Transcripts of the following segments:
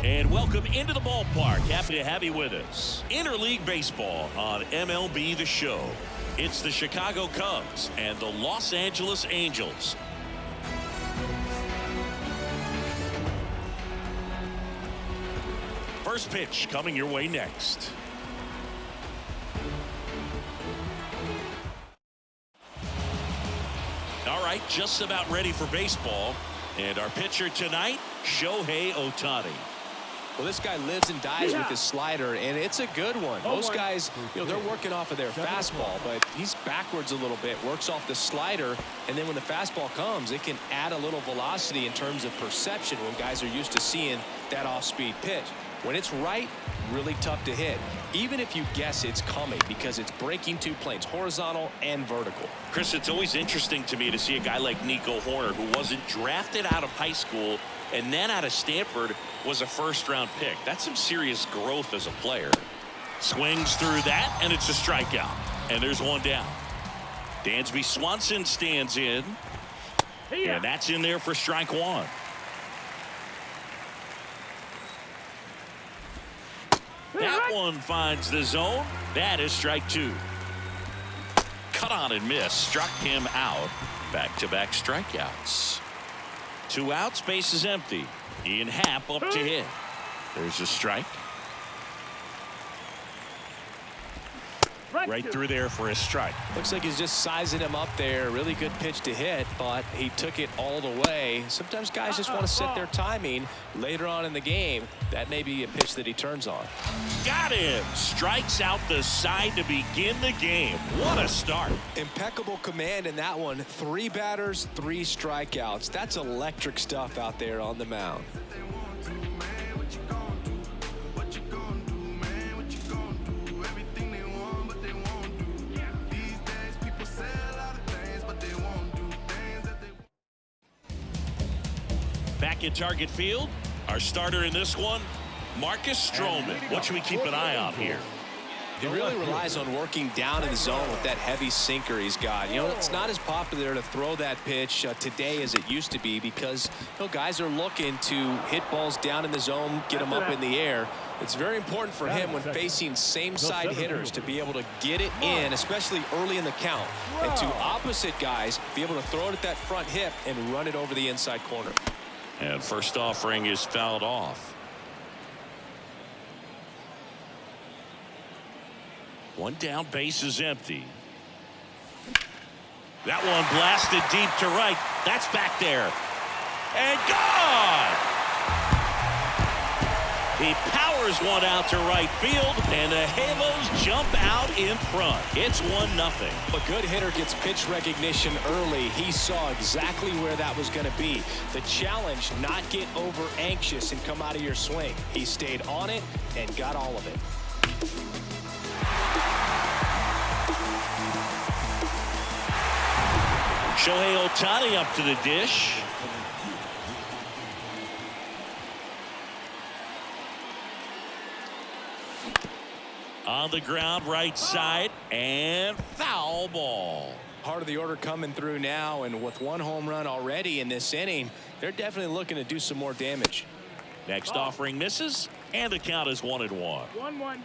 And welcome into the ballpark. Happy to have you with us. Interleague baseball on MLB The Show. It's the Chicago Cubs and the Los Angeles Angels. First pitch coming your way next. All right, just about ready for baseball. And our pitcher tonight, Ootani. Well, this guy lives and dies with his slider, and it's a good one. Most guys, they're working off of their fastball, but he's backwards a little bit, works off the slider, and then when the fastball comes, it can add a little velocity in terms of perception when guys are used to seeing that off-speed pitch. When it's right, really tough to hit, even if you guess it's coming, because it's breaking two planes, horizontal and vertical. Chris, it's always interesting to me to see a guy like Nico Horner, who wasn't drafted out of high school and then out of Stanford was a first-round pick. That's some serious growth as a player. Swings through that, and it's a strikeout. And there's one down. Dansby Swanson stands in. And that's in there for strike one. That one finds the zone. That is strike two. Cut on and miss. Struck him out. Back-to-back strikeouts. 2 outs, base is empty. Ian Happ up to hit. There's a strike. Right through there for a strike. Looks like he's just sizing him up there. Really good pitch to hit, but he took it all the way. Sometimes guys just want to set their timing later on in the game. That may be a pitch that he turns on. Got him. Strikes out the side to begin the game. What a start. Impeccable command in that one. 3 batters, 3 strikeouts. That's electric stuff out there on the mound. Back in target field, our starter in this one, Marcus Stroman. What should we keep an eye on here? He really relies on working down in the zone with that heavy sinker he's got. You know, it's not as popular to throw that pitch today as it used to be because, guys are looking to hit balls down in the zone, get them up in the air. It's very important for him when facing same-side hitters to be able to get it in, especially early in the count, and to opposite guys be able to throw it at that front hip and run it over the inside corner. And first offering is fouled off. One down, base is empty. That one blasted deep to right. That's back there. And gone! He powers one out to right field, and the Halos jump out in front. It's 1-0. A good hitter gets pitch recognition early. He saw exactly where that was going to be. The challenge, not get over anxious and come out of your swing. He stayed on it and got all of it. Ootani up to the dish. On the ground, right side, and foul ball. Part of the order coming through now, and with 1 home run already in this inning, they're definitely looking to do some more damage. Next offering misses, and the count is 1-1. 1-1.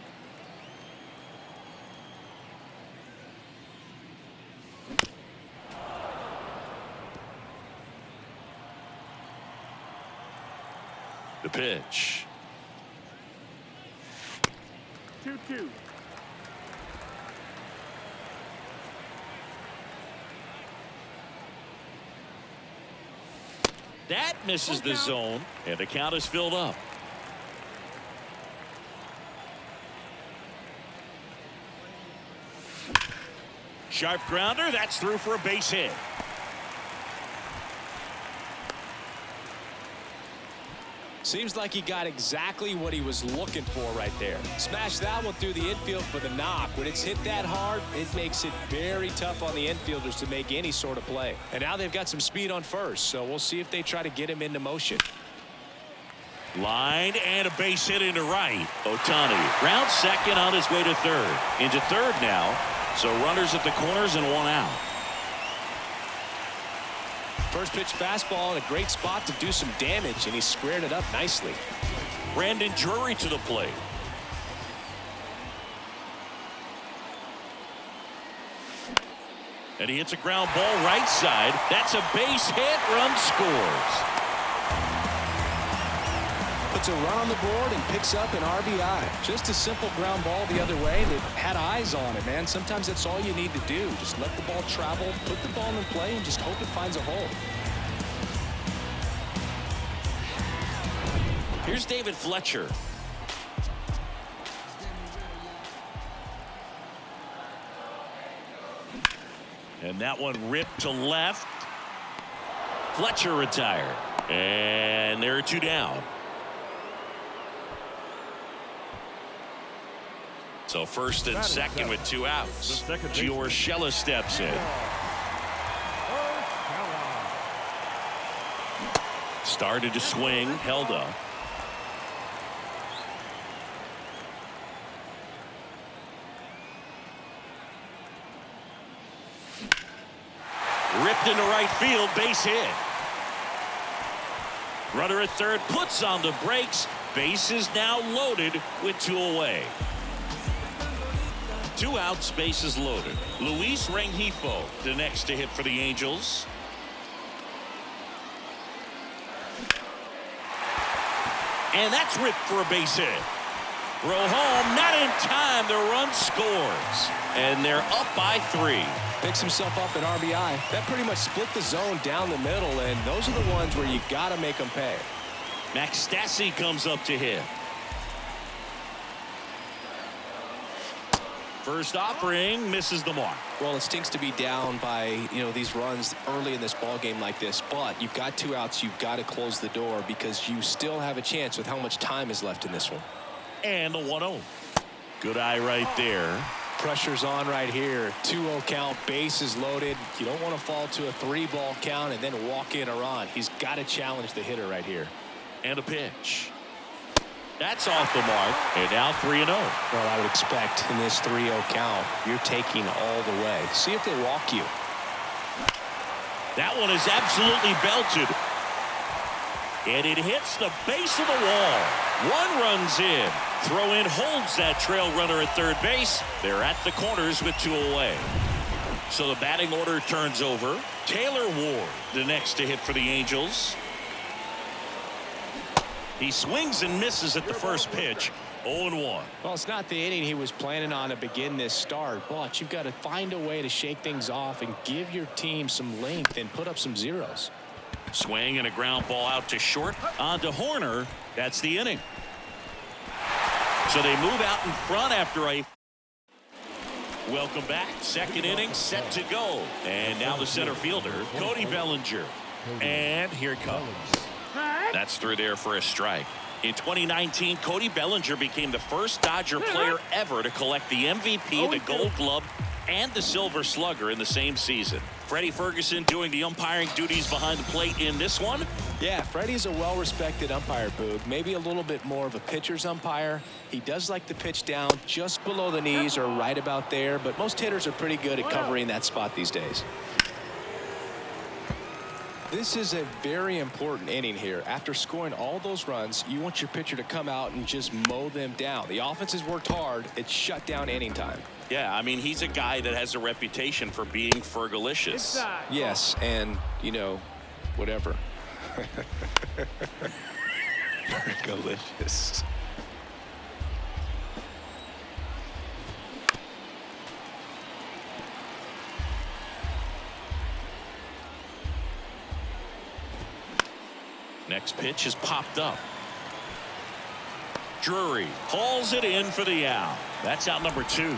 The pitch. 2-2. That misses the zone, and the count is filled up. Sharp grounder, that's through for a base hit. Seems like he got exactly what he was looking for right there. Smash that one through the infield for the knock. When it's hit that hard, it makes it very tough on the infielders to make any sort of play. And now they've got some speed on first, so we'll see if they try to get him into motion. Line and a base hit into right. Ootani round second on his way to third. Into third now. So runners at the corners and 1 out. First pitch fastball in a great spot to do some damage, and he squared it up nicely. Brandon Drury to the plate. And he hits a ground ball right side. That's a base hit. Run scores. Puts a run on the board and picks up an RBI. Just a simple ground ball the other way that had eyes on it, man. Sometimes that's all you need to do. Just let the ball travel, put the ball in play, and just hope it finds a hole. Here's David Fletcher. And that one ripped to left. Fletcher retired. And there are two down. So first and second with two outs. Giorgella steps in. Started to swing, held up. Ripped into right field, base hit. Runner at third puts on the brakes. Base is now loaded with two away. Two outs, bases loaded. Luis Rengifo, the next to hit for the Angels. And that's ripped for a base hit. Throw home, not in time. The run scores. And they're up by 3. Picks himself up an RBI. That pretty much split the zone down the middle, and those are the ones where you got to make them pay. Max Stassi comes up to hit. First offering misses the mark. Well, it stinks to be down by, these runs early in this ball game like this, but you've got two outs. You've got to close the door because you still have a chance with how much time is left in this one. And the 1-0. Good eye right there. Pressure's on right here. 2-0 count, bases loaded. You don't want to fall to a 3-ball count and then walk in a run. He's got to challenge the hitter right here. And a pitch. That's off the mark. And now 3-0. Well, I would expect in this 3-0 count, you're taking all the way. See if they walk you. That one is absolutely belted. And it hits the base of the wall. One runs in. Throw in holds that trail runner at third base. They're at the corners with two away. So the batting order turns over. Taylor Ward, the next to hit for the Angels. He swings and misses at the first pitch. 0-1. Well, it's not the inning he was planning on to begin this start, but you've got to find a way to shake things off and give your team some length and put up some zeros. Swing and a ground ball out to short. On to Horner. That's the inning. So they move out in front after a... Welcome back. Second inning set to go. And now the center fielder, Cody Bellinger. And here it comes. That's through there for a strike. In 2019, Cody Bellinger became the first Dodger player ever to collect the MVP, the Gold Glove, and the Silver Slugger in the same season. Freddie Ferguson doing the umpiring duties behind the plate in this one. Yeah, Freddie's a well-respected umpire, Boog. Maybe a little bit more of a pitcher's umpire. He does like the pitch down just below the knees or right about there, but most hitters are pretty good at covering that spot these days. This is a very important inning here. After scoring all those runs, you want your pitcher to come out and just mow them down. The offense has worked hard. It's shut down inning time. Yeah, I mean, he's a guy that has a reputation for being fergalicious. Yes, and, whatever. Fergalicious. Next pitch is popped up. Drury hauls it in for the out. That's out number 2.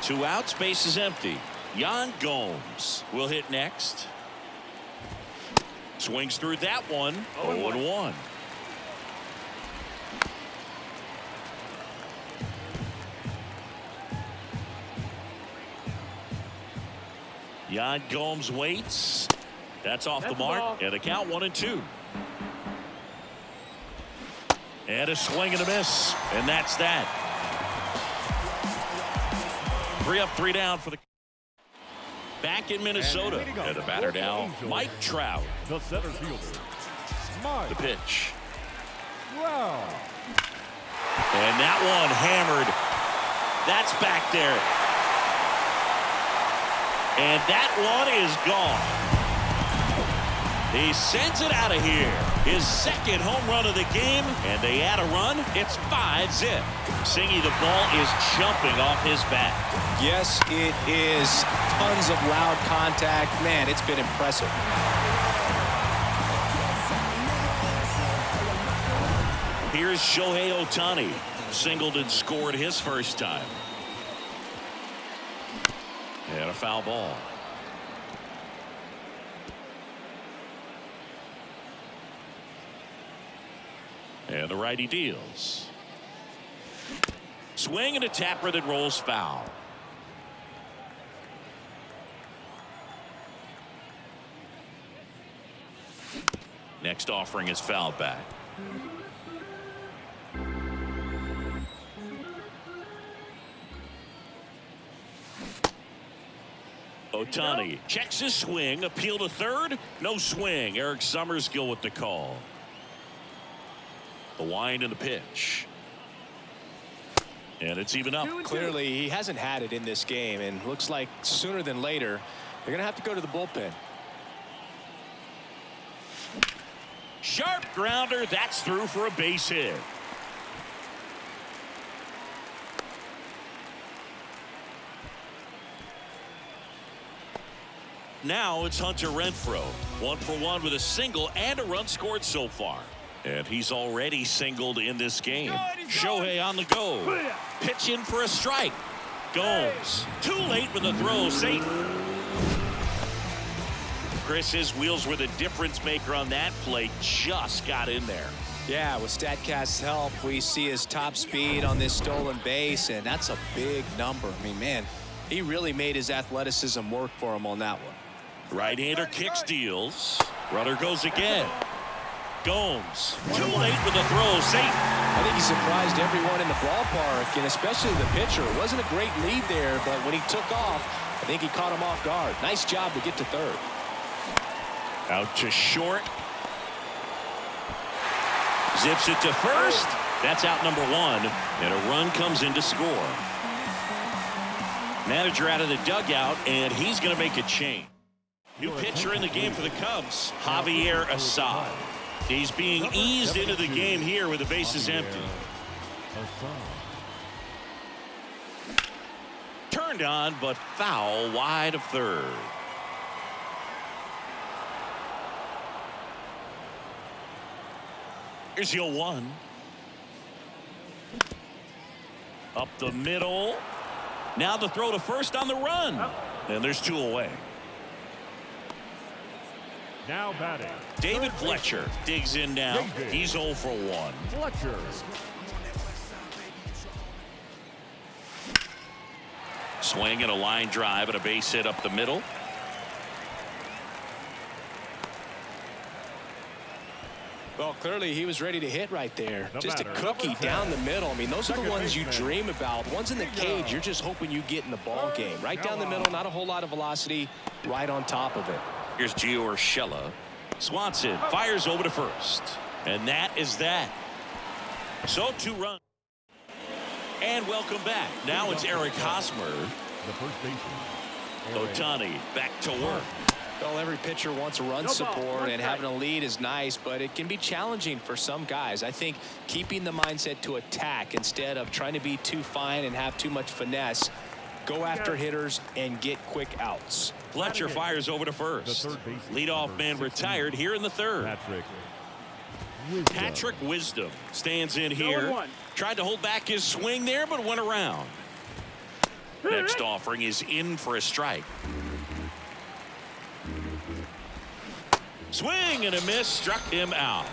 2 outs, base is empty. Yan Gomes will hit next. Swings through that one. 0-1. Yan Gomes waits. That's off the mark. And the count 1-2. And a swing and a miss. And that's that. 3 up, 3 down for the... Back in Minnesota. And the batter now, Mike Trout. The center fielder, The pitch. And that one hammered. That's back there. And that one is gone. He sends it out of here. His second home run of the game, and they add a run. It's 5-zip. Singy, the ball is jumping off his bat. Yes, it is. Tons of loud contact. Man, it's been impressive. Here's Shohei Ohtani. Singled and scored his first time. And a foul ball. And the righty deals. Swing and a tapper that rolls foul. Next offering is fouled back. Ohtani checks his swing. Appeal to third. No swing. Eric Summersgill with the call. The wind and the pitch. And it's even up. Clearly, he hasn't had it in this game, and looks like sooner than later, they're going to have to go to the bullpen. Sharp grounder. That's through for a base hit. Now it's Hunter Renfroe. 1-for-1 with a single and a run scored so far. And he's already singled in this game. Shohei on the go. Pitch in for a strike. Gomes. Too late with the throw. Safe. Chris, his wheels were the difference maker on that play. Just got in there. Yeah, with StatCast's help, we see his top speed on this stolen base, and that's a big number. I mean, man, he really made his athleticism work for him on that one. Right-hander kicks, deals. Runner goes again. Gomes. Too late with the throw. Safe. I think he surprised everyone in the ballpark, and especially the pitcher. It wasn't a great lead there, but when he took off, I think he caught him off guard. Nice job to get to third. Out to short. Zips it to first. That's out number one, and a run comes in to score. Manager out of the dugout, and he's going to make a change. New pitcher in the game for the Cubs, Javier Assad. He's being eased into the game here with the bases empty. Turned on, but foul wide of third. Here's 0-1. Up the middle. Now the throw to first on the run. And there's two away. Now batting. David Fletcher digs in now. He's 0 for 1. Fletcher. Swing and a line drive and a base hit up the middle. Well, clearly he was ready to hit right there. Just a cookie down the middle. I mean, those are the ones you dream about. Ones in the cage, you're just hoping you get in the ball game. Right down the middle, not a whole lot of velocity, right on top of it. Here's Gio Urshela. Swanson fires over to first. And that is that. So 2 runs. And welcome back. Now it's Eric Hosmer. The first baseman. Ohtani back to work. Well, every pitcher wants a run support, and having a lead is nice, but it can be challenging for some guys. I think keeping the mindset to attack instead of trying to be too fine and have too much finesse, go after hitters and get quick outs. Fletcher fires over to first. Leadoff man retired here in the third. Patrick Wisdom stands in here. Tried to hold back his swing there, but went around. Next offering is in for a strike. Swing and a miss, struck him out.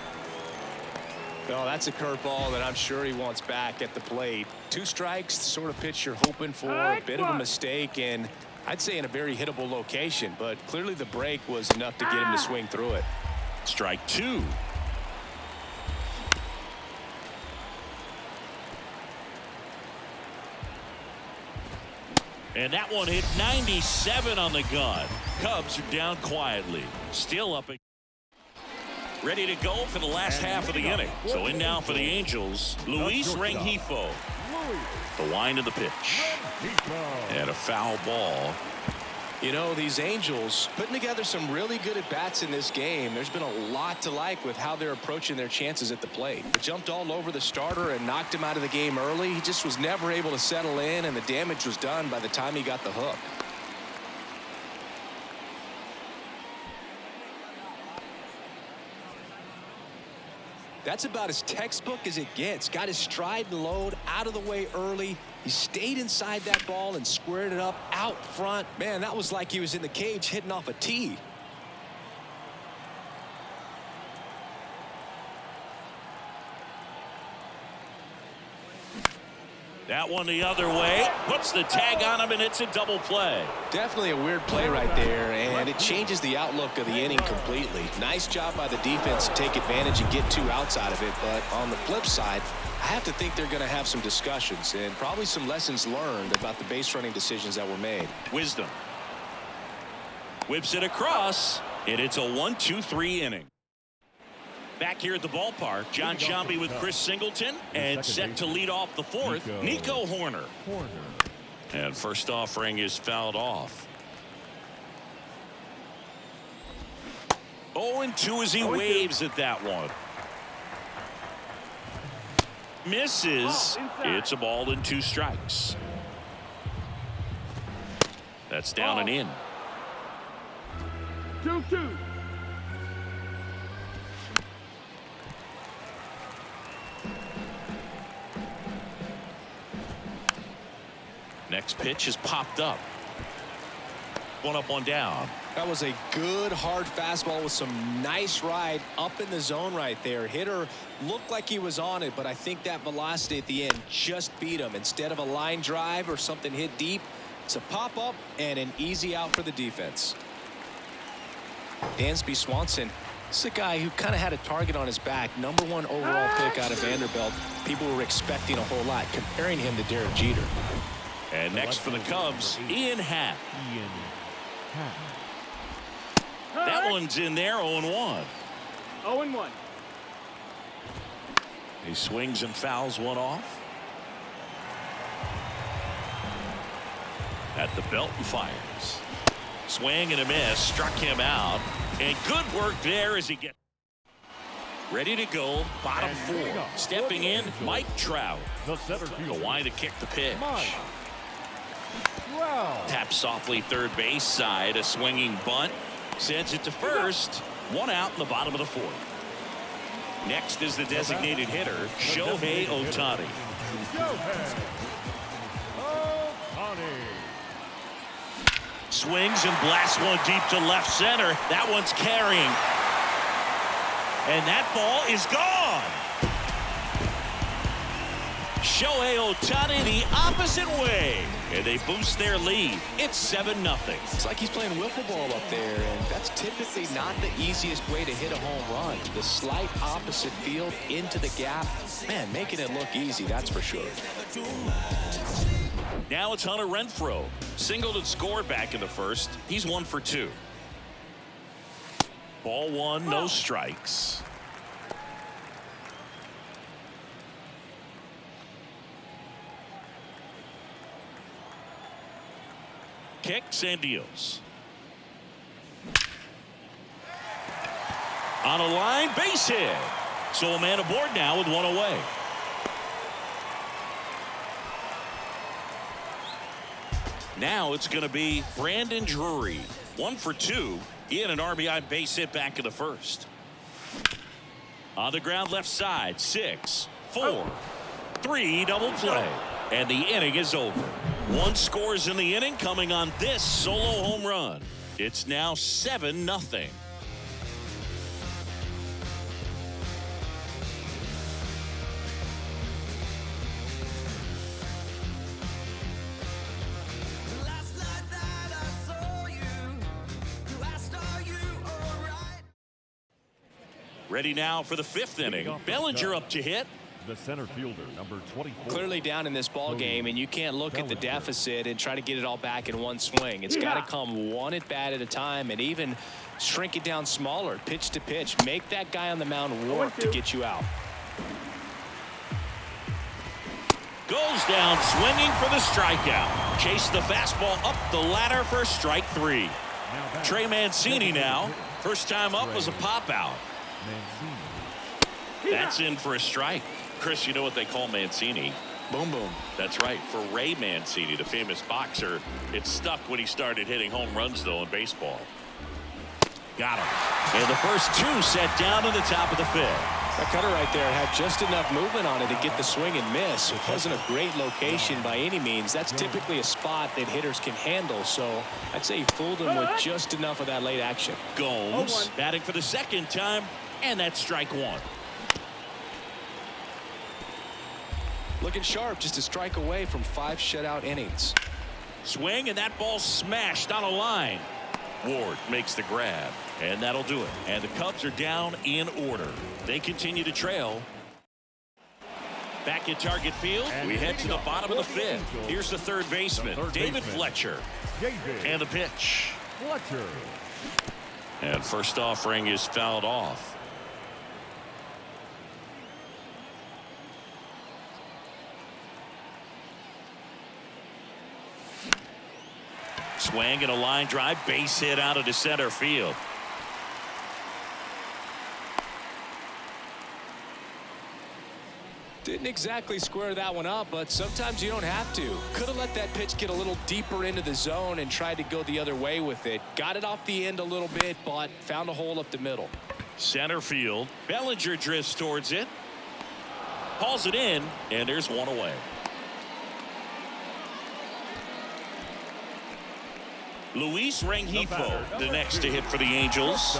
Well, that's a curveball that I'm sure he wants back at the plate. 2 strikes, the sort of pitch you're hoping for. A bit of a mistake, and I'd say in a very hittable location, but clearly the break was enough to get him to swing through it. Strike 2. And that one hit 97 on the gun. Cubs are down quietly. Still up. Ready to go for the last half of the inning. So in now for the Angels, Luis Rengifo. The wind of the pitch. And a foul ball. You know, these Angels putting together some really good at-bats in this game. There's been a lot to like with how they're approaching their chances at the plate. They jumped all over the starter and knocked him out of the game early. He just was never able to settle in, and the damage was done by the time he got the hook. That's about as textbook as it gets. Got his stride and load out of the way early. He stayed inside that ball and squared it up out front. Man, that was like he was in the cage hitting off a tee. That one the other way. Puts the tag on him, and it's a double play. Definitely a weird play right there, and it changes the outlook of the inning completely. Nice job by the defense to take advantage and get 2 outs out of it. But on the flip side, I have to think they're going to have some discussions and probably some lessons learned about the base running decisions that were made. Wisdom. Whips it across, and it's a 1-2-3 inning. Back here at the ballpark, John Sciambi with Chris Singleton, and set to lead off the 4th, Nico Horner. And first offering is fouled off. 0-2 as he waves at that one. Misses. It's a ball and 2 strikes. That's down and in. 2-2. Next pitch is popped up. 1 up, 1 down. That was a good hard fastball with some nice ride up in the zone right there. Hitter looked like he was on it, but I think that velocity at the end just beat him. Instead of a line drive or something hit deep, it's a pop up and an easy out for the defense. Dansby Swanson, this is a guy who kind of had a target on his back. #1 overall pick out of Vanderbilt. People were expecting a whole lot, comparing him to Derek Jeter. And next for the Cubs, Ian Happ. That one's in there, 0-1. 0-1. He swings and fouls one off. At the belt and fires. Swing and a miss, struck him out. And good work there as he gets ready to go. Bottom 4. Stepping in, Mike Trout. The center fielder. The wind to kick the pitch. Wow. Tap softly third base side. A swinging bunt. Sends it to first. 1 out in the bottom of the 4th. Next is the designated hitter, Shohei Ohtani. Swings and blasts one deep to left center. That one's carrying. And that ball is gone. Shohei Ohtani the opposite way. And they boost their lead. It's 7-0. It's like he's playing wiffle ball up there, and that's typically not the easiest way to hit a home run. The slight opposite field into the gap. Man, making it look easy, that's for sure. Now it's Hunter Renfroe. Singled and scored back in the 1st. He's 1 for 2. Ball 1, no strikes. Kicks and deals. On a line, base hit. So a man aboard now with 1 away. Now it's going to be Brandon Drury. 1 for 2. He had an RBI base hit back in the 1st. On the ground left side, 6, 4, 3 double play. And the inning is over. 1 scores in the inning coming on this solo home run. It's now 7-0. Ready now for the 5th inning. Bellinger up to hit. the center fielder, number 24. Clearly down in this ball game, and you can't look at the deficit and try to get it all back in one swing. It's got to come one at bat at a time, and even shrink it down smaller, pitch to pitch. Make that guy on the mound work to get you out. Goes down swinging for the strikeout. Chase the fastball up the ladder for strike 3. Trey Mancini now. First time up was a pop out. That's in for a strike. Chris, you know what they call Mancini? Boom, boom. That's right. For Ray Mancini, the famous boxer, it stuck when he started hitting home runs, though, in baseball. Got him. And the first 2 set down to the top of the 5th. That cutter right there had just enough movement on it to get the swing and miss. It wasn't a great location by any means. That's typically a spot that hitters can handle. So I'd say he fooled him with just enough of that late action. Gomes batting for the second time, and that's strike 1. Looking sharp, just a strike away from 5 shutout innings. Swing, and that ball smashed on a line. Ward makes the grab, and that'll do it. And the Cubs are down in order. They continue to trail. Back at Target Field, we head to the bottom of the 5th. Here's the third baseman, David Fletcher. And the pitch. Fletcher. And first offering is fouled off. Swing and a line drive, base hit out of the center field. Didn't exactly square that one up, but sometimes you don't have to. Could have let that pitch get a little deeper into the zone and tried to go the other way with it. Got it off the end a little bit, but found a hole up the middle. Center field. Bellinger drifts towards it. Hauls it in, and there's one away. Luis Rengifo, the next to hit for the Angels.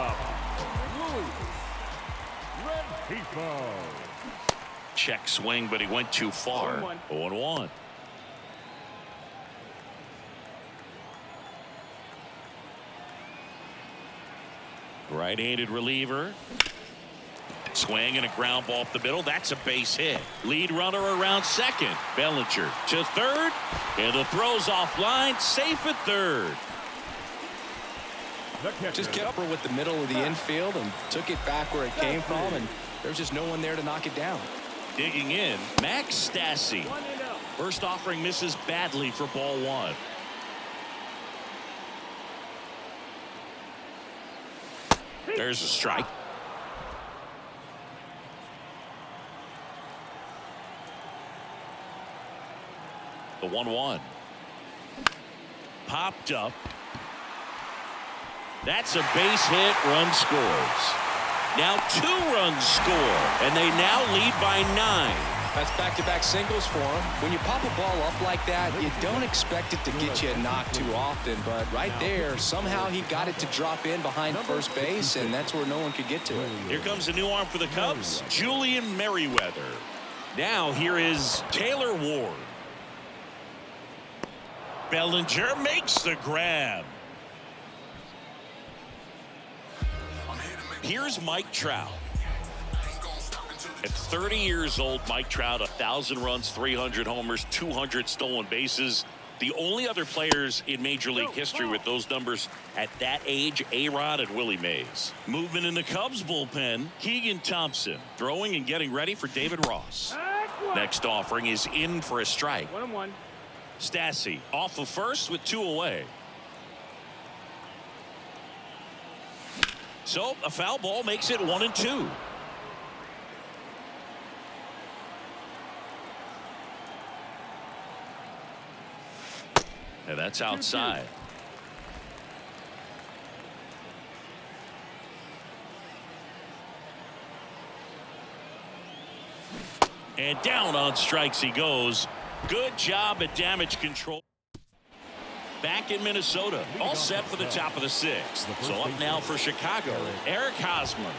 Check swing, but he went too far. 0-1. Right-handed reliever. Swing and a ground ball up the middle. That's a base hit. Lead runner around second. Bellinger to third. And the throw's offline. Safe at third. Just kept her with the middle of the infield and took it back where it came from, and there's just no one there to knock it down. Digging in, Max Stassi. First offering misses badly for ball 1. There's a strike. The 1-1. Popped up. That's a base hit. Run scores. Now 2 runs score, and they now lead by 9. That's back-to-back singles for him. When you pop a ball up like that, you don't expect it to get you a knock too often, but right there, somehow he got it to drop in behind first base, and that's where no one could get to it. Here comes a new arm for the Cubs, Julian Merriweather. Now here is Taylor Ward. Bellinger makes the grab. Here's Mike Trout. At 30 years old, Mike Trout, 1,000 runs, 300 homers, 200 stolen bases. The only other players in Major League history with those numbers at that age, A-Rod and Willie Mays. Movement in the Cubs bullpen, Keegan Thompson throwing and getting ready for David Ross. Next offering is in for a strike. 1-1. Stassi off of first with 2 away. So a foul ball makes it 1-2. And that's outside. And down on strikes he goes. Good job at damage control. Back in Minnesota, all set for the top of the 6th. So up now for Chicago, Eric Hosmer.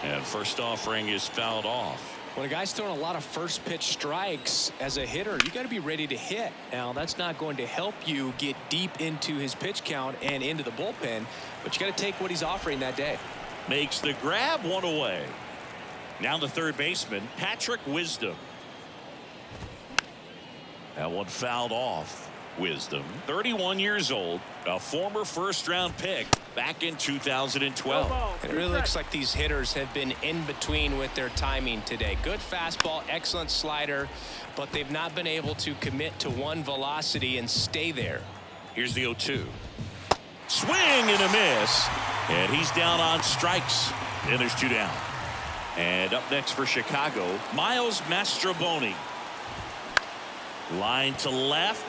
And first offering is fouled off. When a guy's throwing a lot of first pitch strikes as a hitter, you got to be ready to hit. Now, that's not going to help you get deep into his pitch count and into the bullpen, but you got to take what he's offering that day. Makes the grab, 1 away. Now the third baseman, Patrick Wisdom. That one fouled off. Wisdom, 31 years old, a former first-round pick back in 2012. It really looks like these hitters have been in between with their timing today. Good fastball, excellent slider, but they've not been able to commit to one velocity and stay there. Here's the 0-2. Swing and a miss, and he's down on strikes, and there's 2 down. And up next for Chicago, Miles Mastrobuoni. Line to left.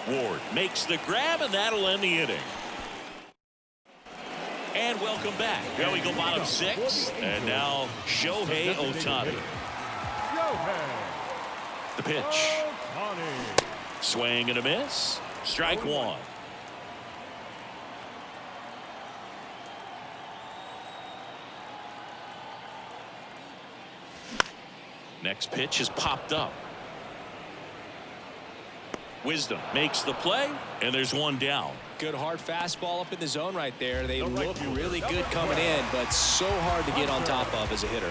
Ward makes the grab, and that'll end the inning. And welcome back. There we go, bottom 6. And now Shohei Ohtani. The pitch. Swing and a miss. Strike 1. Next pitch is popped up. Wisdom makes the play, and there's 1 down. Good hard fastball up in the zone right there. They look really good coming in, but so hard to get on top of as a hitter.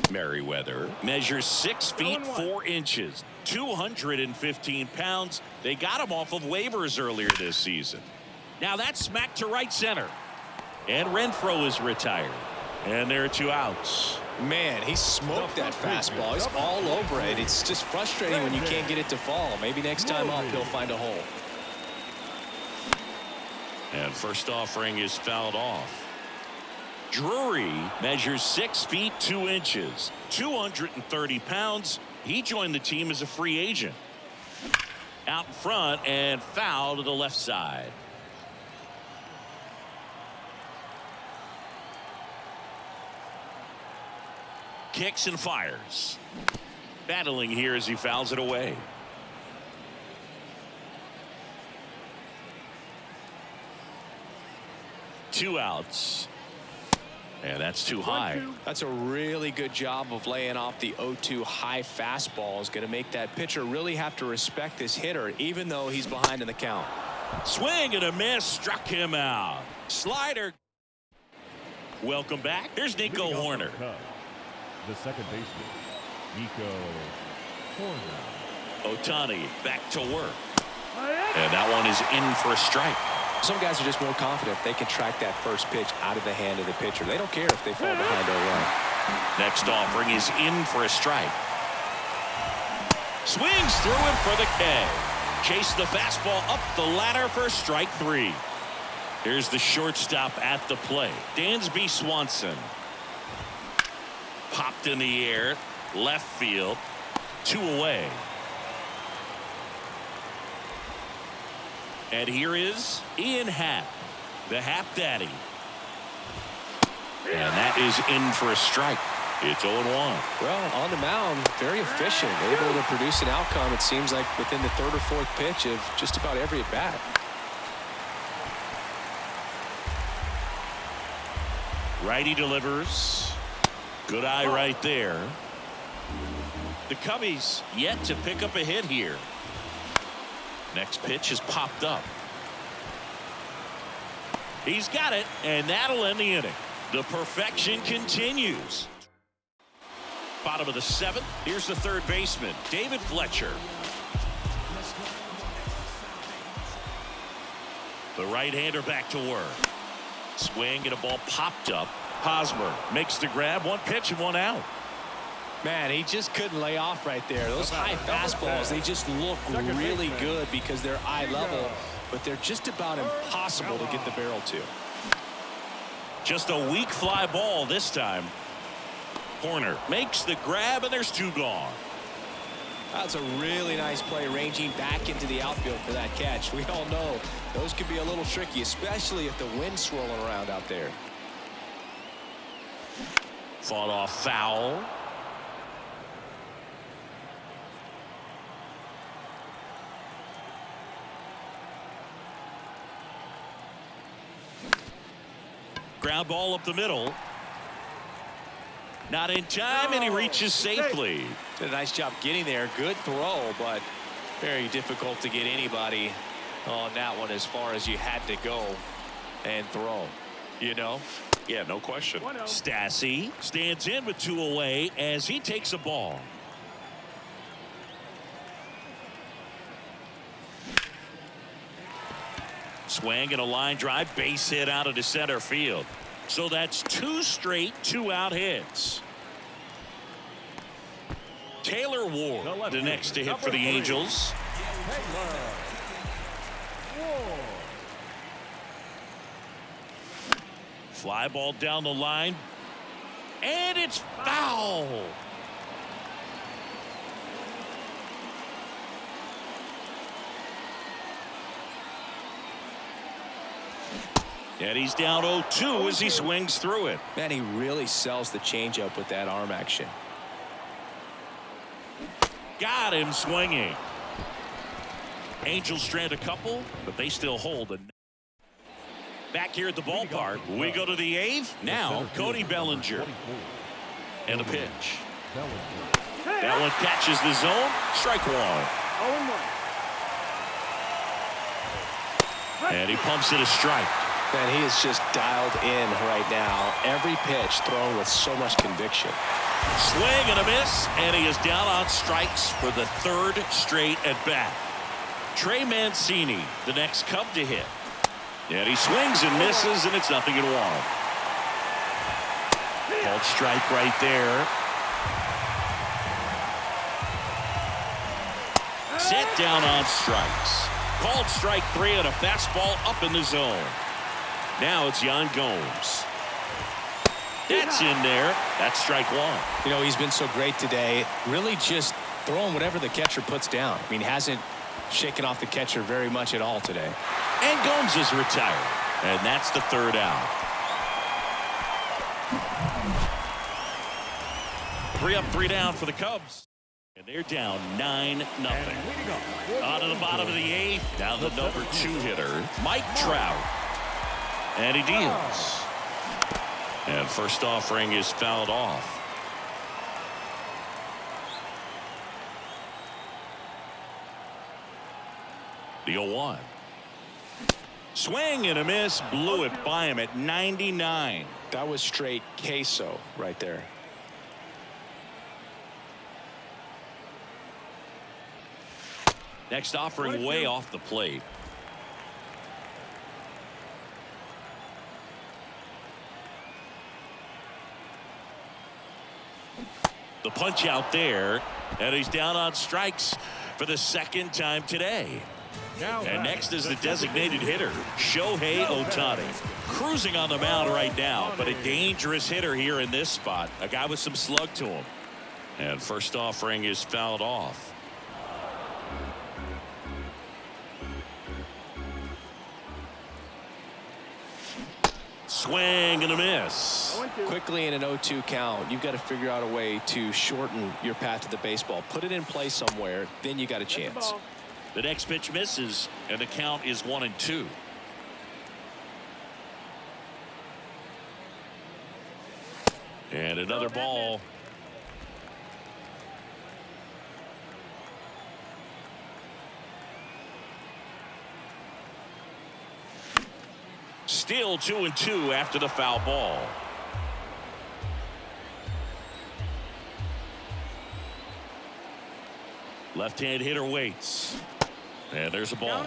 Merriweather measures 6 feet 4 inches, 215 pounds. They got him off of waivers earlier this season. Now that's smacked to right center. And Renfroe is retired. And there are 2 outs. Man, he smoked that fastball. He's all over it. It's just frustrating when you can't get it to fall. Maybe next time up he'll find a hole. And first offering is fouled off. Drury measures 6 feet 2 inches, 230 pounds. He joined the team as a free agent. Out in front and foul to the left side. Kicks and fires. Battling here as he fouls it away. Two outs. And that's too high. That's a really good job of laying off the 0-2 high fastball. Is going to make that pitcher really have to respect this hitter, even though he's behind in the count. Swing and a miss, struck him out. Slider. Welcome back. Here's Nico Horner. The second baseman, Nico Horner. Ohtani back to work. And that one is in for a strike. Some guys are just more confident if they can track that first pitch out of the hand of the pitcher. They don't care if they fall behind 0-1. Next offering is in for a strike. Swings through it for the K. Chase the fastball up the ladder for strike 3. Here's the shortstop at the plate, Dansby Swanson. Popped in the air, left field, 2 away. And here is Ian Happ, the Happ Daddy. And that is in for a strike. It's 0-1. Well, on the mound, very efficient, able to produce an outcome, it seems like, within the 3rd or 4th pitch of just about every at-bat. Righty delivers. Good eye right there. The Cubbies yet to pick up a hit here. Next pitch is popped up. He's got it, and that'll end the inning. The perfection continues. Bottom of the 7th. Here's the third baseman, David Fletcher. The right-hander back to work. Swing and a ball popped up. Hosmer makes the grab. 1 pitch and 1 out. Man, he just couldn't lay off right there. Those high fastballs, they just look really good because they're eye level, but they're just about impossible to get the barrel to. Just a weak fly ball this time. Horner makes the grab, and there's 2 gone. That's a really nice play, ranging back into the outfield for that catch. We all know those can be a little tricky, especially if the wind's swirling around out there. Fought off foul. Ground ball up the middle. Not in time, and he reaches safely. Did a nice job getting there. Good throw, but Very difficult to get anybody on that one as far as you had to go and throw, you know? Yeah, no question. Stassi stands in with 2 away as he takes a ball. Swing and a line drive, base hit out into center field. So that's 2 straight 2-out hits. Taylor Ward, the next to hit for the Angels. Fly ball down the line, and it's foul. And he's down 0-2 as he swings through it. Man, he really sells the changeup with that arm action. Got him swinging. Angels strand a couple, but they still hold. Back here at the ballpark, we go to the 8th. Now, Cody Bellinger. And the pitch. That one catches the zone. Strike 1. And he pumps it a strike. Man, he is just dialed in right now. Every pitch thrown with so much conviction. Swing and a miss, and he is down on strikes for the 3rd straight at bat. Trey Mancini, the next Cub to hit. And he swings and misses, and it's 0-1. Called strike right there. Set down on strikes. Called strike 3 and a fastball up in the zone. Now it's Yan Gomes. That's in there. That's strike 1. You know, he's been so great today. Really just throwing whatever the catcher puts down. I mean, hasn't shaken off the catcher very much at all today. And Gomes is retired. And that's the 3rd out. 3 up, 3 down for the Cubs. And they're down 9-0. On to the bottom of the 8th. Now the number 2 hitter, Mike Trout. And he deals. And first offering is fouled off. The 0-1. Swing and a miss. Blew it by him at 99. That was straight queso right there. Next offering way off the plate. The punch out there, and he's down on strikes for the 2nd time today. And next is the designated hitter, Shohei Ohtani. Cruising on the mound right now, but a dangerous hitter here in this spot. A guy with some slug to him. And first offering is fouled off. Swing and a miss. Quickly in an 0-2 count, you've got to figure out a way to shorten your path to the baseball. Put it in play somewhere, then you got a chance. The next pitch misses, and the count is 1-2. And another ball. Still 2-2 after the foul ball. Left-hand hitter waits. And there's a ball.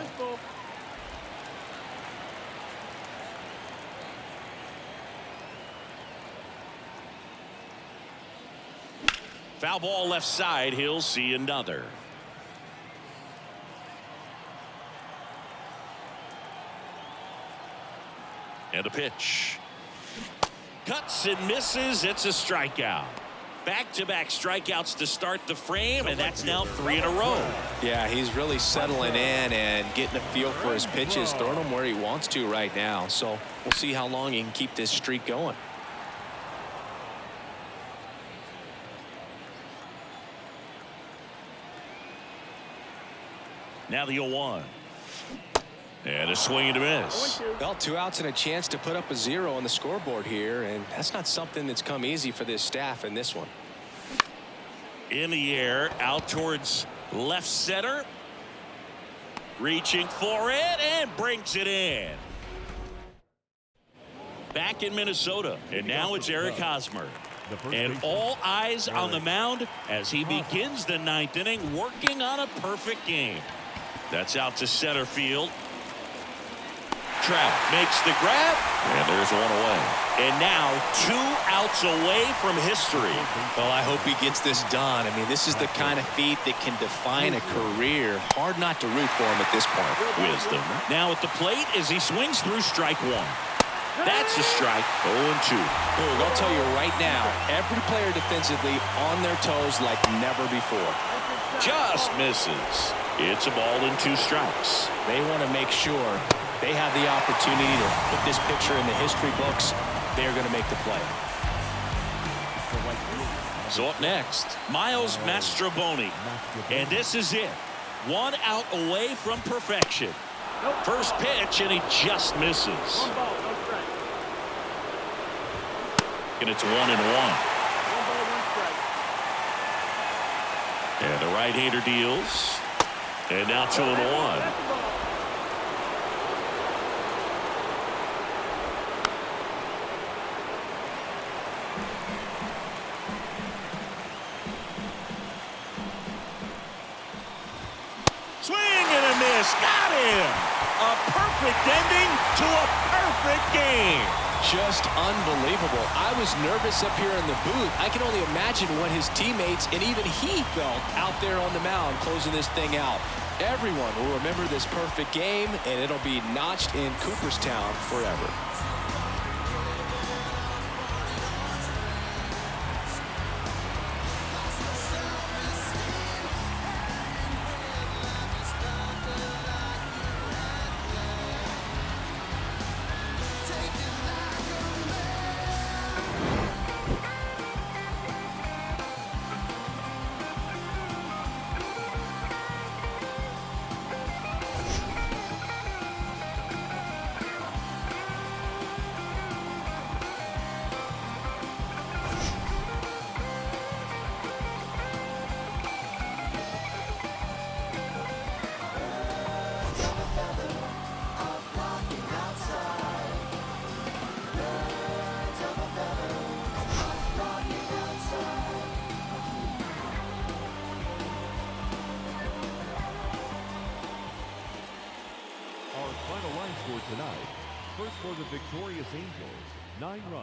Foul ball left side. He'll see another. And a pitch. Cuts and misses. It's a strikeout. Back-to-back strikeouts to start the frame, and that's now 3 in a row. Yeah, he's really settling in and getting a feel for his pitches, throwing them where he wants to right now. So we'll see how long he can keep this streak going. Now the 0-1. And a swing and a miss. Well, 2 outs and a chance to put up a 0 on the scoreboard here, and that's not something that's come easy for this staff in this one. In the air, out towards left center. Reaching for it and brings it in. Back in Minnesota, and now it's Eric Hosmer. And all eyes on the mound as he begins the ninth inning, working on a perfect game. That's out to center field. Trout makes the grab, and there's one away. And now 2 outs away from history. Well, I hope he gets this done. I mean, this is the kind of feat that can define a career. Hard not to root for him at this point. Wisdom. Now at the plate as he swings through strike 1. That's a strike. 0-2. Look, I'll tell you right now, every player defensively on their toes like never before. Just misses. It's a ball and 2 strikes. They want to make sure they have the opportunity to put this picture in the history books. They're going to make the play. So up next, Miles Mastrobuoni. And this is it. 1 out away from perfection. First pitch, and he just misses. And it's 1-1. And the right-hander deals. And now 2-1. Swing and a miss. Got him. A perfect ending to a perfect game. Just unbelievable. I was nervous up here in the booth. I can only imagine what his teammates and even he felt out there on the mound closing this thing out. Everyone will remember this perfect game, and it'll be notched in Cooperstown forever. Our final line score tonight. First for the victorious Angels, 9 runs.